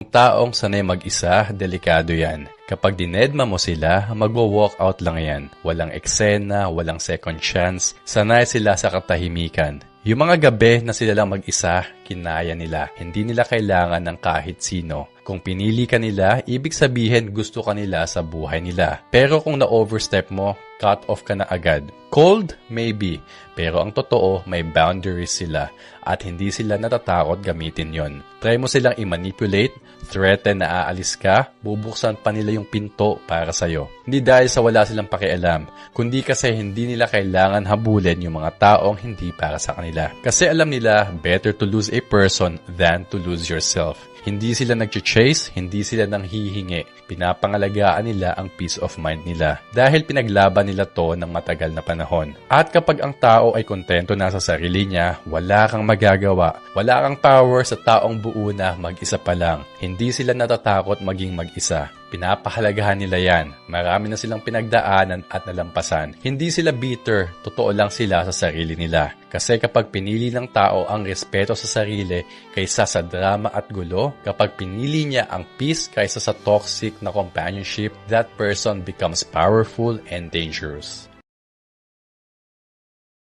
Taong sanay mag-isa, delikado yan. Kapag dinedma mo sila, magwo-walk out lang yan. Walang eksena, walang second chance. Sanay sila sa katahimikan. Yung mga gabi na sila lang mag-isa, kinaya nila. Hindi nila kailangan ng kahit sino. Kung pinili ka nila, ibig sabihin gusto ka nila sa buhay nila. Pero kung na-overstep mo, cut off ka na agad. Cold? Maybe. Pero ang totoo, may boundaries sila. At hindi sila natatakot gamitin yon. Try mo silang i-manipulate, threaten na aalis ka, bubuksan pa nila yung pinto para sa'yo. Hindi dahil sa wala silang pakialam, kundi kasi hindi nila kailangan habulin yung mga taong hindi para sa kanila. Kasi alam nila, better to lose a person than to lose yourself. Hindi sila nag-chase, hindi sila nanghihingi. Pinapangalagaan nila ang peace of mind nila dahil pinaglaban nila to ng matagal na panahon. At kapag ang tao ay kontento na sa sarili niya, wala kang magagawa. Wala kang power sa taong buo na mag-isa pa lang. Hindi sila natatakot maging mag-isa. Pinapahalagahan nila yan. Marami na silang pinagdaanan at nalampasan. Hindi sila bitter, totoo lang sila sa sarili nila. Kasi kapag pinili ng tao ang respeto sa sarili kaysa sa drama at gulo, kapag pinili niya ang peace kaysa sa toxic na companionship, that person becomes powerful and dangerous.